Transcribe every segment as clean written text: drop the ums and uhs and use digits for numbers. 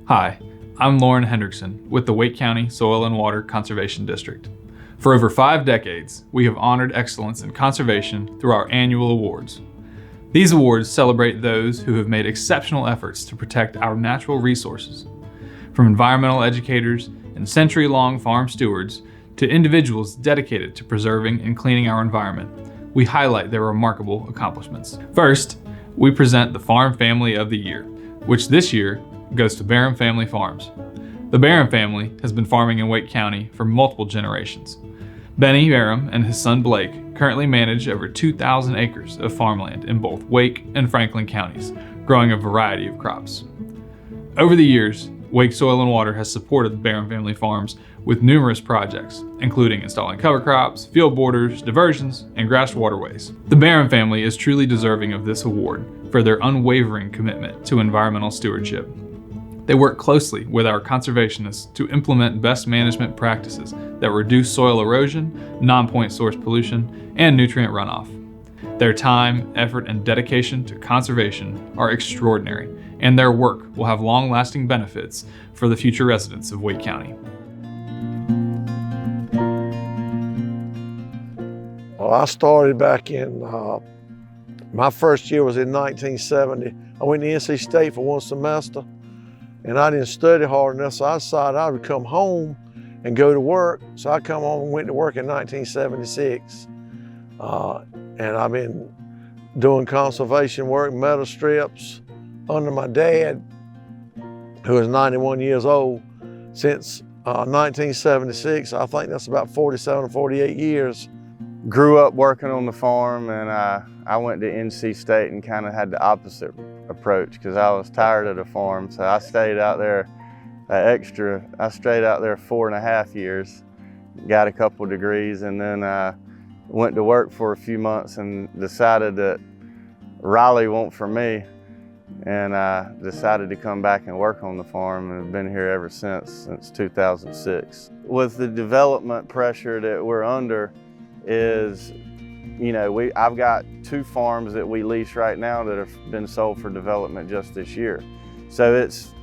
Hi, I'm Lauren Hendrickson with the Wake County Soil and Water Conservation District. For over 5 decades, we have honored excellence in conservation through our annual awards. These awards celebrate those who have made exceptional efforts to protect our natural resources. From environmental educators and century-long farm stewards to individuals dedicated to preserving and cleaning our environment, we highlight their remarkable accomplishments. First, we present the Farm Family of the Year, which this year goes to Barham Family Farms. The Barham family has been farming in Wake County for multiple generations. Benny Barham and his son Blake currently manage over 2,000 acres of farmland in both Wake and Franklin counties, growing a variety of crops. Over the years, Wake Soil and Water has supported the Barham Family Farms with numerous projects, including installing cover crops, field borders, diversions, and grassed waterways. The Barham family is truly deserving of this award for their unwavering commitment to environmental stewardship. They work closely with our conservationists to implement best management practices that reduce soil erosion, non-point source pollution, and nutrient runoff. Their time, effort, and dedication to conservation are extraordinary, and their work will have long-lasting benefits for the future residents of Wake County. Well, I started back in, my first year was in 1970. I went to NC State for one semester, and I didn't study hard enough, so I decided I would come home and go to work. So I come home and went to work in 1976. And I've been doing conservation work, metal strips, under my dad, who is 91 years old, since 1976. I think that's about 47 or 48 years. Grew up working on the farm, and I went to NC State and kind of had the opposite approach because I was tired of the farm. So I stayed out there I stayed out there 4.5 years, got a couple degrees, and then went to work for a few months and decided that Raleigh wasn't for me, and I decided to come back and work on the farm, and have been here ever since 2006. With the development pressure that we're under is, I've got 2 farms that we lease right now that have been sold for development just this year. So it's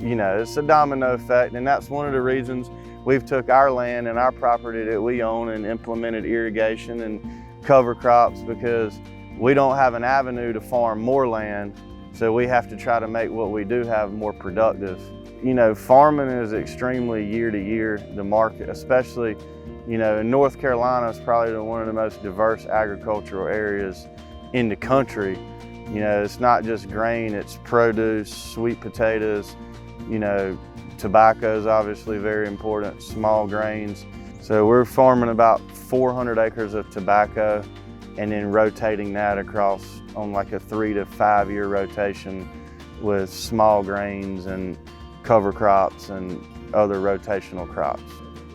a domino effect, and that's one of the reasons we've took our land and our property that we own and implemented irrigation and cover crops, because we don't have an avenue to farm more land, so we have to try to make what we do have more productive. Farming is extremely year to year. The market, especially, North Carolina is probably one of the most diverse agricultural areas in the country. It's not just grain, it's produce, sweet potatoes, tobacco is obviously very important, small grains. So we're farming about 400 acres of tobacco and then rotating that across on like a 3 to 5 year rotation with small grains and cover crops and other rotational crops.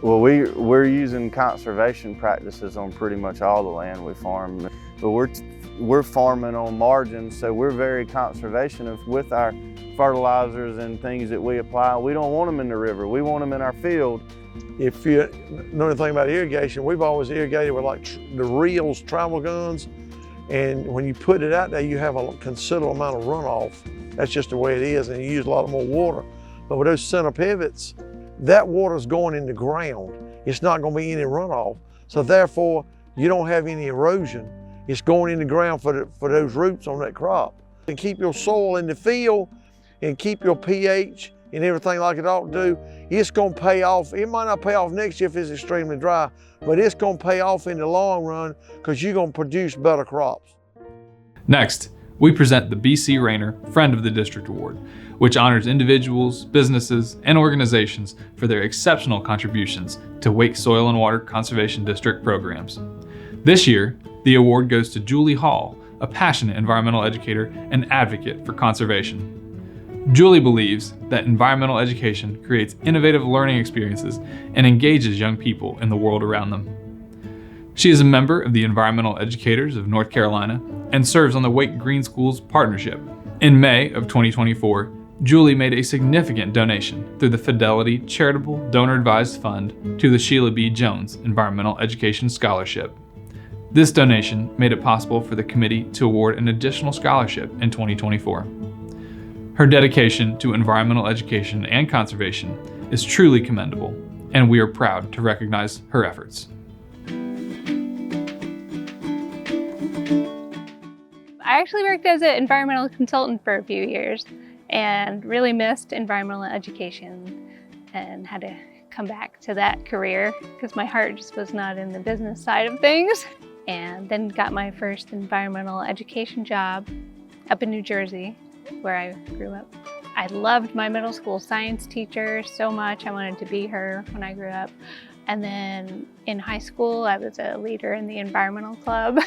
Well, we're using conservation practices on pretty much all the land we farm, but we're farming on margins, so we're very conservationist with our fertilizers and things that we apply. We don't want them in the river, we want them in our field. If you know anything about irrigation, we've always irrigated with like the reels, travel guns, and when you put it out there, you have a considerable amount of runoff. That's just the way it is, and you use a lot more water. But with those center pivots, that water's going in the ground. It's not gonna be any runoff. So therefore, you don't have any erosion. It's going in the ground for those roots on that crop. And keep your soil in the field and keep your pH and everything like it ought to do. It's gonna pay off. It might not pay off next year if it's extremely dry, but it's gonna pay off in the long run because you're gonna produce better crops. Next, we present the BC Rayner Friend of the District Award, which honors individuals, businesses, and organizations for their exceptional contributions to Wake Soil and Water Conservation District programs. This year, the award goes to Julie Hall, a passionate environmental educator and advocate for conservation. Julie believes that environmental education creates innovative learning experiences and engages young people in the world around them. She is a member of the Environmental Educators of North Carolina and serves on the Wake Green Schools Partnership. In May of 2024, Julie made a significant donation through the Fidelity Charitable Donor Advised Fund to the Sheila B. Jones Environmental Education Scholarship. This donation made it possible for the committee to award an additional scholarship in 2024. Her dedication to environmental education and conservation is truly commendable, and we are proud to recognize her efforts. I actually worked as an environmental consultant for a few years and really missed environmental education and had to come back to that career because my heart just was not in the business side of things. And then got my first environmental education job up in New Jersey, where I grew up. I loved my middle school science teacher so much. I wanted to be her when I grew up. And then in high school, I was a leader in the environmental club.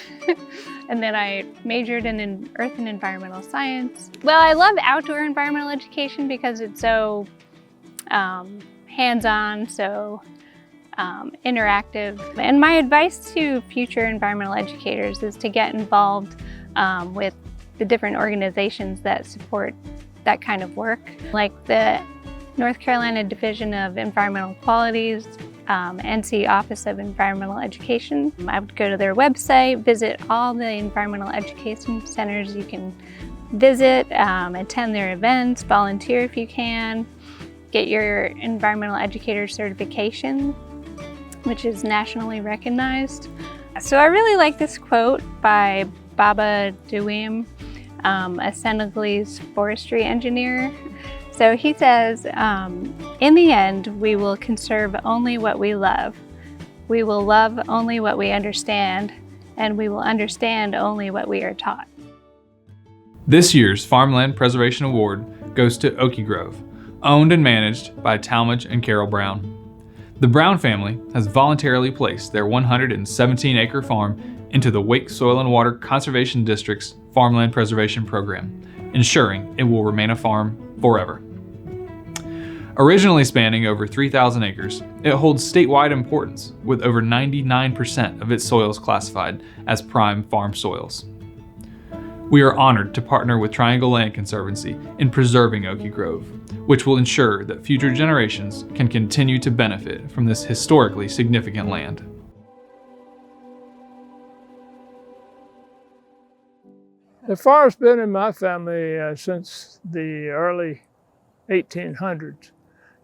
And then I majored in earth and environmental science. Well, I love outdoor environmental education because it's so hands-on, so interactive. And my advice to future environmental educators is to get involved with the different organizations that support that kind of work, like the North Carolina Division of Environmental Qualities, NC Office of Environmental Education. I would go to their website, visit all the environmental education centers you can visit, attend their events, volunteer if you can, get your environmental educator certification, which is nationally recognized. So I really like this quote by Baba Dewim, a Senegalese forestry engineer. So he says, in the end, we will conserve only what we love. We will love only what we understand, and we will understand only what we are taught. This year's Farmland Preservation Award goes to Okie Grove, owned and managed by Talmadge and Carol Brown. The Brown family has voluntarily placed their 117-acre farm into the Wake Soil and Water Conservation District's Farmland Preservation Program, ensuring it will remain a farm forever. Originally spanning over 3,000 acres, it holds statewide importance with over 99% of its soils classified as prime farm soils. We are honored to partner with Triangle Land Conservancy in preserving Okie Grove, which will ensure that future generations can continue to benefit from this historically significant land. The farm's been in my family since the early 1800s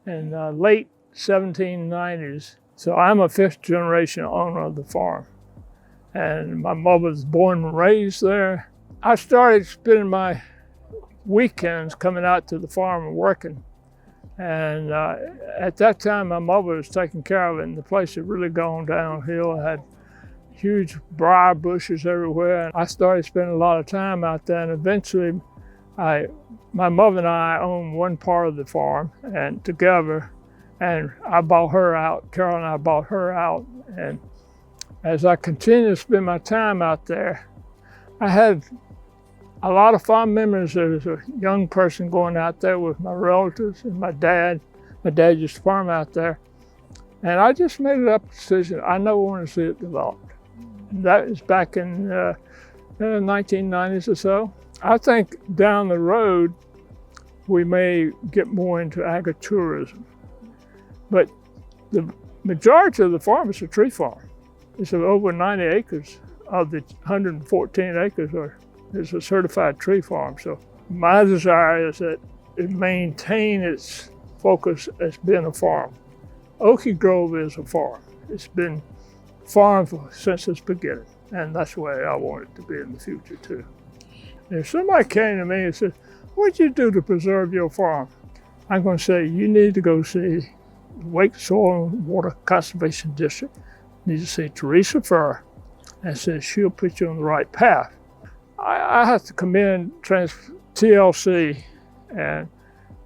and late 1790s. So I'm a fifth generation owner of the farm. And my mother was born and raised there. I started spending my weekends coming out to the farm and working. And at that time, my mother was taking care of it, and the place had really gone downhill. I had huge briar bushes everywhere. And I started spending a lot of time out there, and eventually my mother and I owned one part of the farm and together, and I bought her out. Carol and I bought her out. And as I continued to spend my time out there, I had a lot of fond memories as a young person going out there with my relatives and my dad. My dad used to farm out there. And I just made it up a decision. I never want to see it developed. That is back in the 1990s or so. I think down the road, we may get more into agritourism. But the majority of the farm is a tree farm. It's over 90 acres of the 114 acres is a certified tree farm. So my desire is that it maintain its focus as being a farm. Okie Grove is a farm. It's been farmed since its beginning, and that's the way I want it to be in the future too. If somebody came to me and said, "What'd you do to preserve your farm?" I'm going to say, you need to go see Wake Soil and Water Conservation District. You need to see Teresa Furr, and says she'll put you on the right path. I have to commend TLC and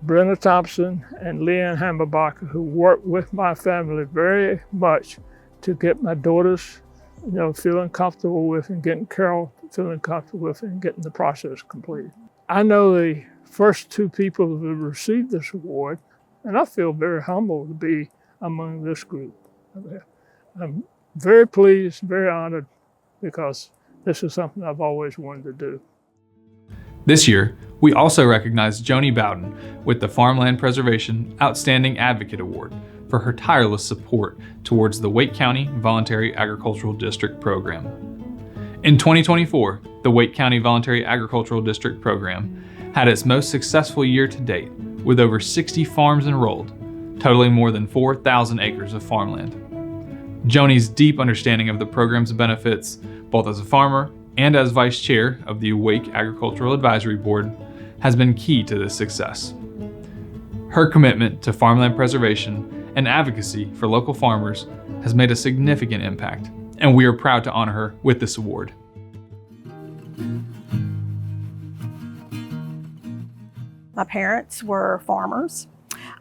Brenda Thompson and Leanne Hammerbacher, who worked with my family very much to get my daughters, feeling comfortable with, and getting Carol feeling comfortable with, and getting the process completed. I know the first two people who have received this award, and I feel very humbled to be among this group. I'm very pleased, very honored, because this is something I've always wanted to do. This year, we also recognize Joni Bowden with the Farmland Preservation Outstanding Advocate Award for her tireless support towards the Wake County Voluntary Agricultural District program. In 2024, the Wake County Voluntary Agricultural District program had its most successful year to date, with over 60 farms enrolled, totaling more than 4,000 acres of farmland. Joni's deep understanding of the program's benefits, both as a farmer and as vice chair of the Wake Agricultural Advisory Board, has been key to this success. Her commitment to farmland preservation and advocacy for local farmers has made a significant impact, and we are proud to honor her with this award. My parents were farmers,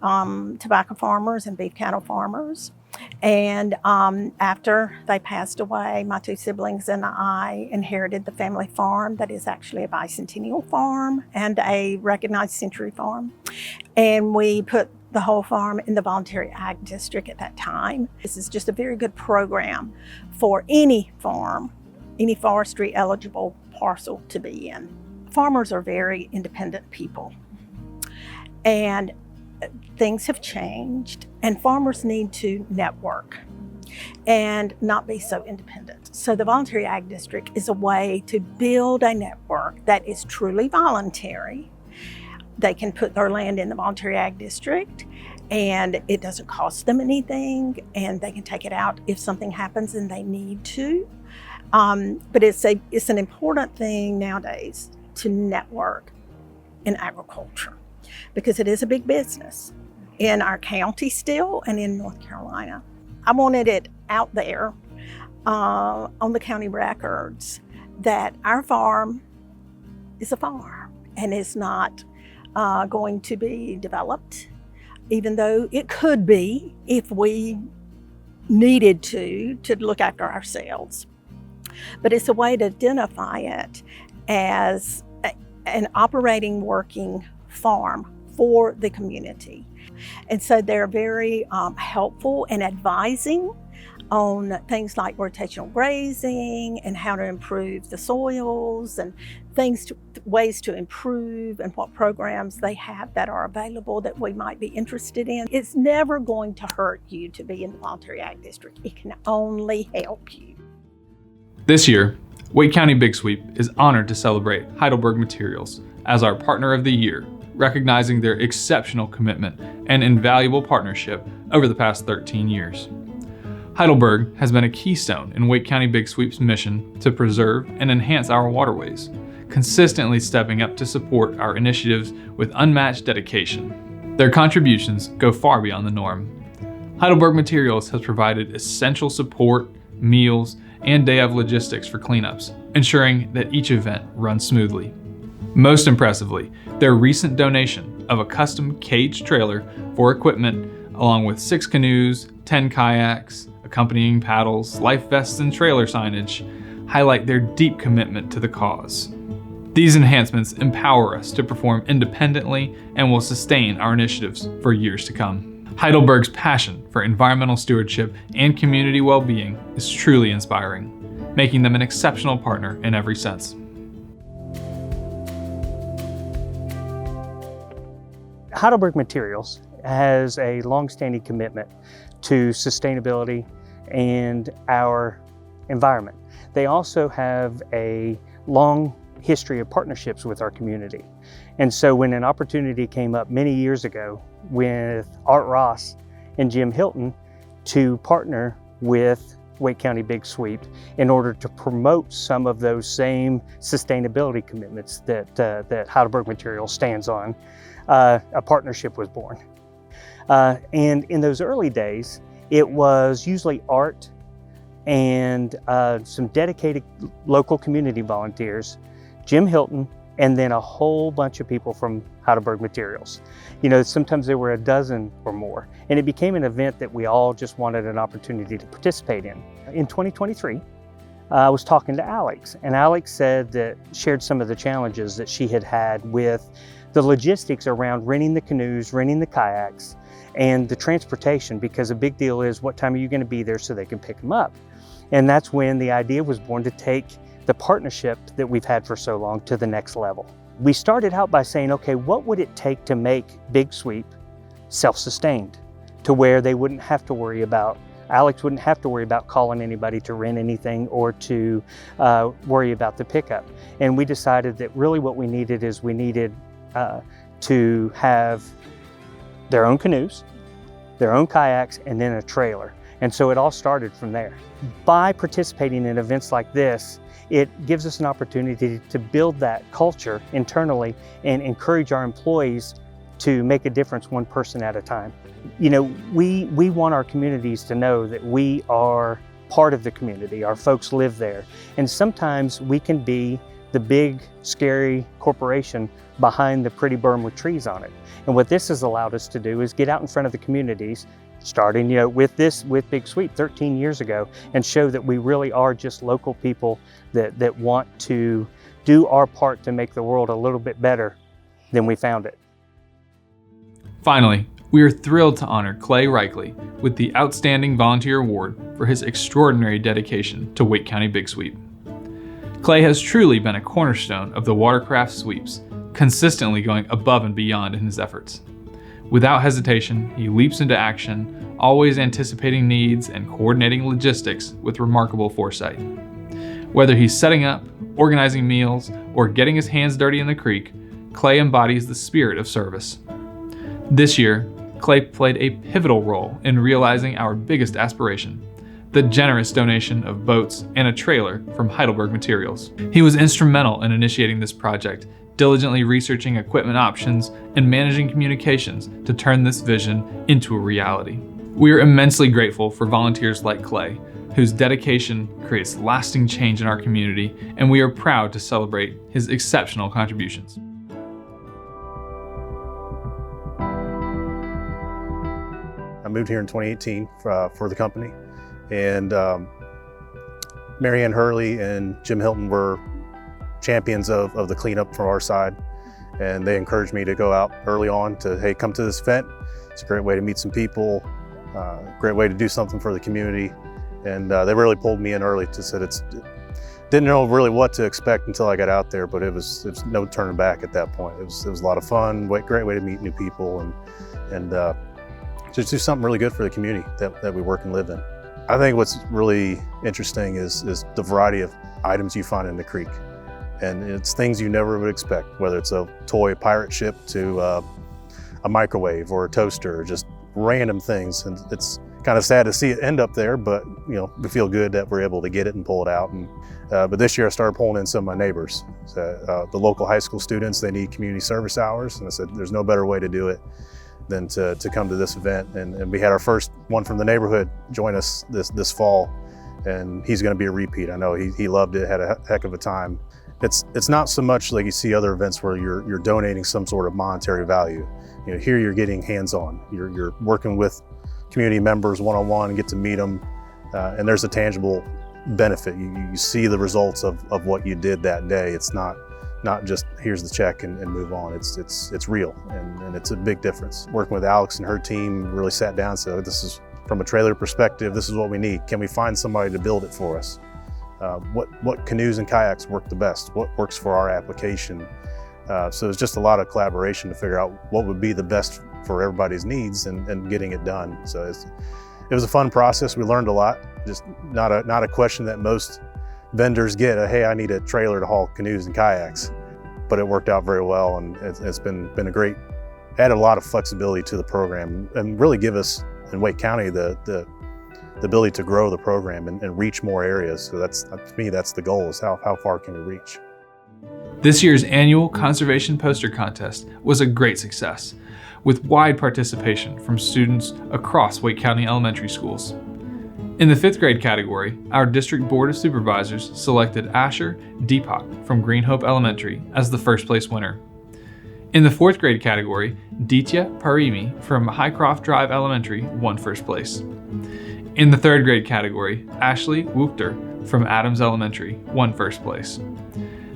tobacco farmers and beef cattle farmers. And after they passed away, my two siblings and I inherited the family farm that is actually a bicentennial farm and a recognized century farm. And we put the whole farm in the voluntary ag district at that time. This is just a very good program for any farm, any forestry eligible parcel to be in. Farmers are very independent people, and things have changed, and farmers need to network and not be so independent. So the voluntary ag district is a way to build a network that is truly voluntary. They can put their land in the voluntary ag district and it doesn't cost them anything, and they can take it out if something happens and they need to. But it's an important thing nowadays to network in agriculture, because it is a big business in our county still and in North Carolina. I wanted it out there on the county records that our farm is a farm and is not going to be developed, even though it could be if we needed to look after ourselves. But it's a way to identify it as an operating, working farm for the community. And so they're very helpful in advising on things like rotational grazing and how to improve the soils and ways to improve, and what programs they have that are available that we might be interested in. It's never going to hurt you to be in the voluntary ag district. It can only help you. This year, Wake County Big Sweep is honored to celebrate Heidelberg Materials as our Partner of the Year, recognizing their exceptional commitment and invaluable partnership over the past 13 years. Heidelberg has been a keystone in Wake County Big Sweep's mission to preserve and enhance our waterways, consistently stepping up to support our initiatives with unmatched dedication. Their contributions go far beyond the norm. Heidelberg Materials has provided essential support, meals, and day of logistics for cleanups, ensuring that each event runs smoothly. Most impressively, their recent donation of a custom cage trailer for equipment, along with 6 canoes, 10 kayaks, accompanying paddles, life vests, and trailer signage, highlight their deep commitment to the cause. These enhancements empower us to perform independently and will sustain our initiatives for years to come. Heidelberg's passion for environmental stewardship and community well-being is truly inspiring, making them an exceptional partner in every sense. Heidelberg Materials has a long-standing commitment to sustainability and our environment. They also have a long history of partnerships with our community. And so when an opportunity came up many years ago with Art Ross and Jim Hilton to partner with Wake County Big Sweep in order to promote some of those same sustainability commitments that Heidelberg Materials stands on, a partnership was born. And in those early days, it was usually Art and some dedicated local community volunteers, Jim Hilton, and then a whole bunch of people from Heidelberg Materials. You know, sometimes there were a dozen or more, and it became an event that we all just wanted an opportunity to participate in. In 2023, I was talking to Alex, and Alex shared some of the challenges that she had had with the logistics around renting the canoes, renting the kayaks, and the transportation, because a big deal is what time are you going to be there so they can pick them up. And that's when the idea was born to take the partnership that we've had for so long to the next level. We started out by saying, okay, what would it take to make Big Sweep self-sustained, to where they wouldn't have to worry about, Alex wouldn't have to worry about calling anybody to rent anything or to worry about the pickup. And we decided that really what we needed to have their own canoes, their own kayaks, and then a trailer. And so it all started from there. By participating in events like this, it gives us an opportunity to build that culture internally and encourage our employees to make a difference one person at a time. You know, we want our communities to know that we are part of the community. Our folks live there. And sometimes we can be the big, scary corporation behind the pretty berm with trees on it. And what this has allowed us to do is get out in front of the communities, starting with Big Sweep 13 years ago, and show that we really are just local people that want to do our part to make the world a little bit better than we found it. Finally, we are thrilled to honor Clay Reichley with the Outstanding Volunteer Award for his extraordinary dedication to Wake County Big Sweep. Clay has truly been a cornerstone of the watercraft sweeps, consistently going above and beyond in his efforts. Without hesitation, he leaps into action, always anticipating needs and coordinating logistics with remarkable foresight. Whether he's setting up, organizing meals, or getting his hands dirty in the creek, Clay embodies the spirit of service. This year, Clay played a pivotal role in realizing our biggest aspiration, the generous donation of boats and a trailer from Heidelberg Materials. He was instrumental in initiating this project, diligently researching equipment options and managing communications to turn this vision into a reality. We are immensely grateful for volunteers like Clay, whose dedication creates lasting change in our community, and we are proud to celebrate his exceptional contributions. I moved here in 2018 for the company, and Mary Ann Hurley and Jim Hilton were champions of the cleanup from our side, and they encouraged me to go out early on to, hey, come to this event. It's a great way to meet some people, great way to do something for the community, and they really pulled me in early to said didn't know really what to expect until I got out there, but it was no turning back at that point. It was a lot of fun, great way to meet new people, and just do something really good for the community that we work and live in. I think what's really interesting is the variety of items you find in the creek. And it's things you never would expect, whether it's a toy pirate ship to a microwave or a toaster, or just random things. And it's kind of sad to see it end up there, but we feel good that we're able to get it and pull it out. And but this year I started pulling in some of my neighbors. So, the local high school students, they need community service hours. And I said, there's no better way to do it than to come to this event. And we had our first one from the neighborhood join us this fall, and he's gonna be a repeat. I know he loved it, had a heck of a time. It's not so much like you see other events where you're donating some sort of monetary value. Here you're getting hands-on. You're working with community members one-on-one and get to meet them, and there's a tangible benefit. You see the results of what you did that day. It's not just here's the check and move on. It's real, and it's a big difference. Working with Alex and her team, really sat down and said, this is from a trailer perspective, this is what we need. Can we find somebody to build it for us? What canoes and kayaks work the best? What works for our application? So it's just a lot of collaboration to figure out what would be the best for everybody's needs and getting it done. So it was a fun process. We learned a lot. Just not a question that most vendors get. Hey, I need a trailer to haul canoes and kayaks. But it worked out very well, and it's been a great, added a lot of flexibility to the program and really give us in Wake County the ability to grow the program and reach more areas. So to me, that's the goal, is how far can we reach. This year's annual conservation poster contest was a great success, with wide participation from students across Wake County elementary schools. In the 5th grade category, our district board of supervisors selected Asher Deepak from Green Hope Elementary as the first place winner. In the 4th grade category, Ditya Parimi from Highcroft Drive Elementary won first place. In the 3rd grade category, Ashley Wuchter from Adams Elementary won first place.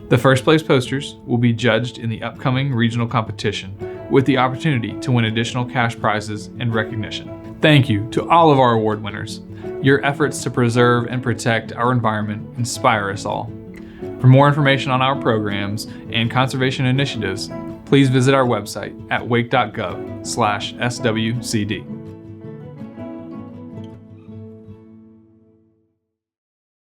The first place posters will be judged in the upcoming regional competition, with the opportunity to win additional cash prizes and recognition. Thank you to all of our award winners. Your efforts to preserve and protect our environment inspire us all. For more information on our programs and conservation initiatives, please visit our website at wake.gov/SWCD.